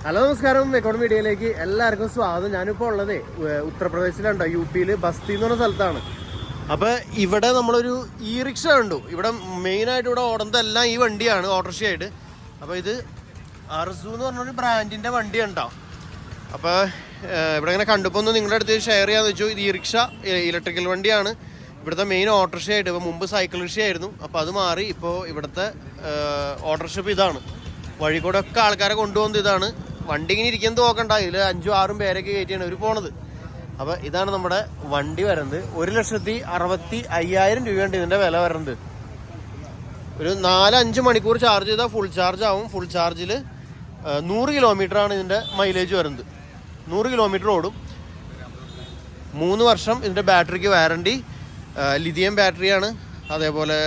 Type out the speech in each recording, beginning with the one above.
Hello നമസ്കാരം, economy മീഡിയയിലേക്ക് എല്ലാവർക്കും സ്വാഗതം. ഞാനിപ്പോൾ ഉള്ളത് ഉത്തർപ്രദേശിലുണ്ടോ, യു.പിയിൽ ബസ്തി എന്ന് പറഞ്ഞ സ്ഥലത്താണ്. അപ്പോൾ ഇവിടെ നമ്മളൊരു ഇ റിക്ഷ കണ്ടു. ഇവിടെ മെയിനായിട്ട് ഇവിടെ ഓടുന്നതെല്ലാം ഈ വണ്ടിയാണ്, ഓട്ടോറിക്ഷയായിട്ട്. അപ്പോൾ ഇത് അർസു എന്ന് പറഞ്ഞൊരു ബ്രാൻഡിൻ്റെ വണ്ടി ഉണ്ടോ. അപ്പോൾ ഇവിടെ ഇങ്ങനെ കണ്ടപ്പോൾ ഒന്ന് നിങ്ങളുടെ അടുത്ത് ഷെയർ ചെയ്യാമെന്ന് വെച്ചു. ഇത് ഇ റിക്ഷ ഇലക്ട്രിക്കൽ വണ്ടിയാണ്, ഇവിടുത്തെ മെയിൻ ഓട്ടോറിക്ഷയായിട്ട്. ഇപ്പോൾ മുമ്പ് സൈക്കിൾ റിക്ഷയായിരുന്നു, അപ്പോൾ അത് മാറി ഇപ്പോൾ ഇവിടുത്തെ ഓട്ടോറിക്ഷ ഇപ്പോൾ ഇതാണ്. വഴി കൂടെ ഒക്കെ ആൾക്കാരെ കൊണ്ടുപോകുന്നത് ഇതാണ്. വണ്ടി ഇങ്ങനെ ഇരിക്കുന്നത് നോക്കണ്ട, ഇതിൽ 5-6 പേരൊക്കെ കയറ്റിയാണ് ഇവർ പോണത്. അപ്പോൾ ഇതാണ് നമ്മുടെ വണ്ടി വരുന്നത്. 1,65,000 രൂപയുണ്ട് ഇതിൻ്റെ വില വരുന്നത്. ഒരു 4-5 മണിക്കൂർ ചാർജ് ചെയ്താൽ ഫുൾ ചാർജ് ആവും. ഫുൾ ചാർജിൽ 100 കിലോമീറ്ററാണ് ഇതിൻ്റെ മൈലേജ് വരുന്നത്. 100 കിലോമീറ്റർ ഓടും. 3 വർഷം ഇതിൻ്റെ ബാറ്ററിക്ക് വാറണ്ടി. ലിഥിയം ബാറ്ററിയാണ്. അതേപോലെ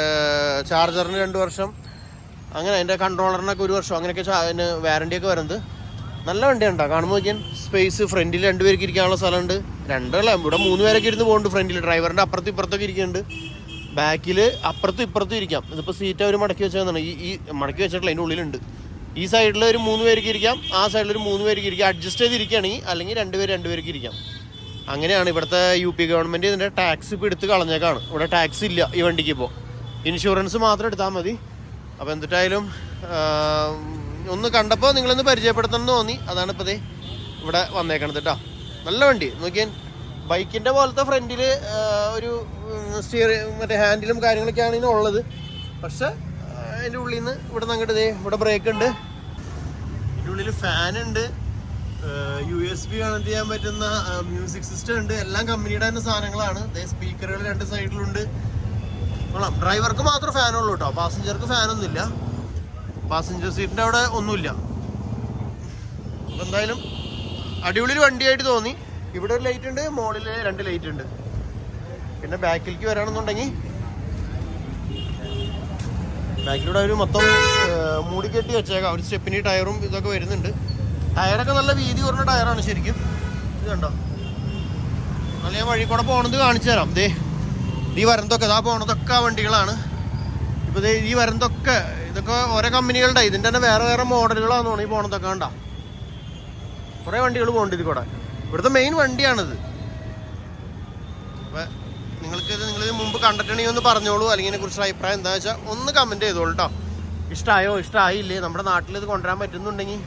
ചാർജറിന് 2 വർഷം, അങ്ങനെ അതിൻ്റെ കൺട്രോളറിനൊക്കെ 1 വർഷം, അങ്ങനെയൊക്കെ അതിന് വാറണ്ടിയൊക്കെ വരുന്നത്. നല്ല വണ്ടിയുണ്ടോ കാണുമ്പോൾ നോക്കിയാൽ. സ്പേസ് ഫ്രണ്ടിൽ 2 പേർക്ക് ഇരിക്കാനുള്ള സ്ഥലമുണ്ട്. 2 അല്ല, ഇവിടെ 3 പേരൊക്കെ ഇരുന്ന് പോകുന്നുണ്ട്. ഫ്രണ്ടിൽ ഡ്രൈവറിൻ്റെ അപ്പുറത്തും ഇപ്പുറത്തൊക്കെ ഇരിക്കുന്നുണ്ട്. ബാക്കിൽ അപ്പുറത്തും ഇപ്പുറത്തും ഇരിക്കാം. ഇതിപ്പോൾ സീറ്റ് അവർ മടക്കി വെച്ചതാണ്. ഈ മടക്കി വെച്ചിട്ടുള്ള അതിൻ്റെ ഉള്ളിലുണ്ട്. ഈ സൈഡിൽ ഒരു 3 പേർക്ക് ഇരിക്കാം, ആ സൈഡിൽ ഒരു 3 പേർക്ക് ഇരിക്കാം. അഡ്ജസ്റ്റ് ചെയ്തിരിക്കുകയാണെങ്കിൽ, അല്ലെങ്കിൽ 2 പേർക്ക് ഇരിക്കാം. അങ്ങനെയാണ് ഇവിടുത്തെ യു.പി ഗവൺമെൻറ് ഇതിൻ്റെ ടാക്സ് ഇപ്പോൾ എടുത്ത് കളഞ്ഞേക്കാണ്. ഇവിടെ ടാക്സ് ഇല്ല ഈ വണ്ടിക്ക്. ഇപ്പോൾ ഇൻഷുറൻസ് മാത്രം എടുത്താൽ മതി. അപ്പോൾ എന്തിട്ടായാലും ഒന്ന് കണ്ടപ്പോൾ നിങ്ങളൊന്ന് പരിചയപ്പെടുത്തണം എന്ന് തോന്നി. അതാണ് ഇപ്പോൾ ഇവിടെ വന്നേക്കണത് കേട്ടോ. നല്ല വണ്ടി നോക്കിയാൽ. ബൈക്കിൻ്റെ പോലത്തെ ഫ്രണ്ടിൽ ഒരു മറ്റേ ഹാൻഡിലും കാര്യങ്ങളൊക്കെയാണ് ഇതിനുള്ളത്. പക്ഷെ അതിൻ്റെ ഉള്ളിൽ നിന്ന് ഇവിടെ നിന്ന് അങ്ങോട്ട് ഇവിടെ ബ്രേക്ക് ഉണ്ട്. ഇതിൻ്റെ ഉള്ളിൽ ഫാനുണ്ട്, USB കണക്ട് ചെയ്യാൻ പറ്റുന്ന മ്യൂസിക് സിസ്റ്റം ഉണ്ട്. എല്ലാം കമ്പനിയുടെ തന്നെ സാധനങ്ങളാണ്. സ്പീക്കറുകൾ 2 സൈഡിലുണ്ട്. കൊള്ളാം. ഡ്രൈവർക്ക് മാത്രം ഫാനുള്ളൂ കേട്ടോ, പാസഞ്ചർക്ക് ഫാനൊന്നുമില്ല. പാസഞ്ചർ സീറ്റിൻ്റെ അവിടെ ഒന്നുമില്ല. അപ്പോൾ എന്തായാലും അടിപൊളി വണ്ടിയായിട്ട് തോന്നി. ഇവിടെ ഒരു ലൈറ്റ് ഉണ്ട്, മുകളിൽ 2 ലൈറ്റ് ഉണ്ട്. പിന്നെ ബാക്കിലേക്ക് വരാണെന്നുണ്ടെങ്കിൽ ബാക്കിലൂടെ ഒരു മൊത്തം മൂടിക്കെട്ടി വെച്ചേക്കാം. ഒരു സ്റ്റെപ്പിനി ടയറും ഇതൊക്കെ വരുന്നുണ്ട്. ടയറൊക്കെ നല്ല വീതി കുറഞ്ഞ ടയറാണ് ശരിക്കും. ഇത് കണ്ടോ, നല്ല ഞാൻ വഴി കൂടെ പോകണത് കാണിച്ചു തരാം. ഈ വരുന്നതൊക്കെ ഇതാ പോണതൊക്കെ ആ വണ്ടികളാണ്. ഇപ്പോൾ ഈ വരുന്നതൊക്കെ ഇതൊക്കെ ഓരോ കമ്പനികളുടെ. ഇതിൻ്റെ തന്നെ വേറെ വേറെ മോഡലുകളാണെന്ന് തോന്നുന്നു ഈ പോണതൊക്കെ. കണ്ട കുറേ വണ്ടികൾ പോകേണ്ട ഇതിൽ കൂടെ. ഇവിടുത്തെ മെയിൻ വണ്ടിയാണിത്. അപ്പം നിങ്ങളിത് മുമ്പ് കണ്ടിട്ടുണ്ടെങ്കിൽ ഒന്ന് പറഞ്ഞോളൂ, അല്ലെങ്കിൽ ഇതിനെക്കുറിച്ചുള്ള അഭിപ്രായം എന്താ വെച്ചാൽ ഒന്ന് കമൻറ്റ് ചെയ്തോളൂ കേട്ടോ. ഇഷ്ടമായോ ഇഷ്ടമായില്ലേ, നമ്മുടെ നാട്ടിൽ ഇത് കൊണ്ടുവരാൻ പറ്റുന്നുണ്ടെങ്കിൽ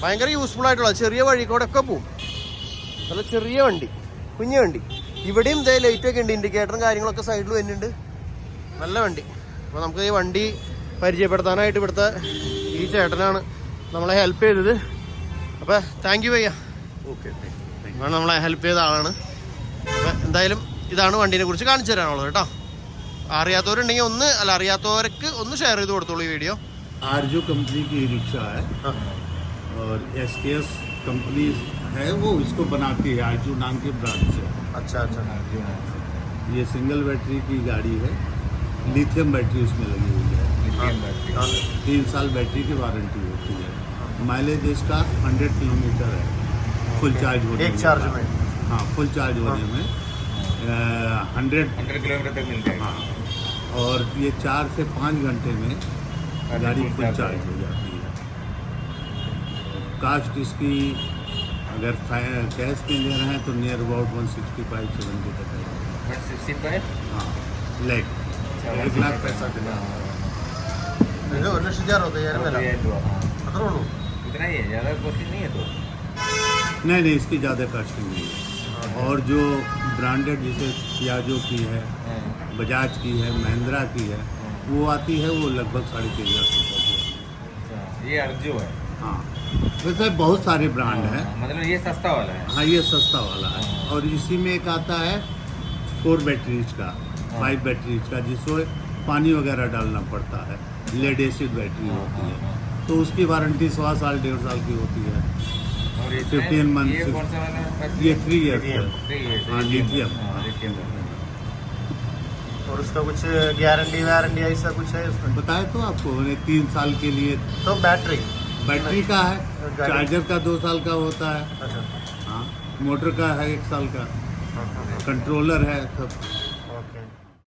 ഭയങ്കര യൂസ്ഫുൾ ആയിട്ടുള്ള ചെറിയ വഴി കൂടെ ഒക്കെ പോവും. നല്ല ചെറിയ വണ്ടി, കുഞ്ഞു വണ്ടി. ഇവിടെയും ഇതേ ലൈറ്റൊക്കെ ഉണ്ട്, ഇൻഡിക്കേറ്ററും കാര്യങ്ങളൊക്കെ സൈഡിൽ വരുന്നുണ്ട്. നല്ല വണ്ടി. അപ്പോൾ നമുക്ക് ഈ വണ്ടി പരിചയപ്പെടുത്താനായിട്ട് ഇവിടുത്തെ ഈ ചേട്ടനാണ് നമ്മളെ ഹെൽപ്പ് ചെയ്തത്. അപ്പോൾ താങ്ക് യു ഭയ്യ. ഓക്കെ, നമ്മളെ ഹെൽപ്പ് ചെയ്ത ആളാണ്. അപ്പോൾ എന്തായാലും ഇതാണ് വണ്ടീനെ കുറിച്ച് കാണിച്ചു തരാനുള്ളത് കേട്ടോ. അറിയാത്തവരുണ്ടെങ്കിൽ അറിയാത്തവർക്ക് ഒന്ന് ഷെയർ ചെയ്ത് കൊടുത്തോളൂ ഈ വീഡിയോ. आरजू कंपनी की रिक्शा है और SKS कंपनी है, वो इसको बनाती है। आरजू नाम के ब्रांड से। अच्छा। ये सिंगल बैटरी की गाड़ी है, लिथियम बैटरी उसमें लगी हुई है। 3 साल बैटरी की वारंटी होती है। माइलेज इसका 100 किलोमीटर है फुल चार्ज होने में। एक चार्ज में? हाँ, फुल चार्ज होने में 100 किलोमीटर तक मिलता है। हाँ, और ये 4 से 5 घंटे में गाड़ी फुल चार्ज हो जाती है। कास्ट इसकी अगर कैश में ले रहे हैं तो नियर अबाउट 165-170 तक है। 165? हाँ, लाख 1,65,000 इतना ही है, ज़्यादा कॉस्टली नहीं है तो? नहीं, इसकी ज़्यादा कॉस्टिंग नहीं है। और जो ब्रांडेड जैसे पियाजो की है, बजाज की है, महिंद्रा की है, वो आती है, वो लगभग 3.5 लाख रुपये की। ये अर्जो है? हाँ, वैसे बहुत सारे ब्रांड हैं। मतलब ये सस्ता वाला है? हाँ, ये सस्ता वाला है। और इसी में एक आता है 4 बैटरीज का, 5 बैटरीज का, जिसमें पानी वगैरह डालना पड़ता है। लेड एसिड बैटरी होती है, तो उसकी वारंटी 1.25 साल 1.5 साल की होती है। और 15 मंथ। ये कौन सा वाला? ये 3 ईयर्स है। हाँ, लिथियम। और उसका कुछ गारंटी वारंटी ऐसा कुछ है उसमें? बताए तो आपको, 3 साल के लिए। तो बैटरी का है, चार्जर का 2 साल का होता है। अच्छा। हाँ, मोटर का है 1 साल का, कंट्रोलर है सब।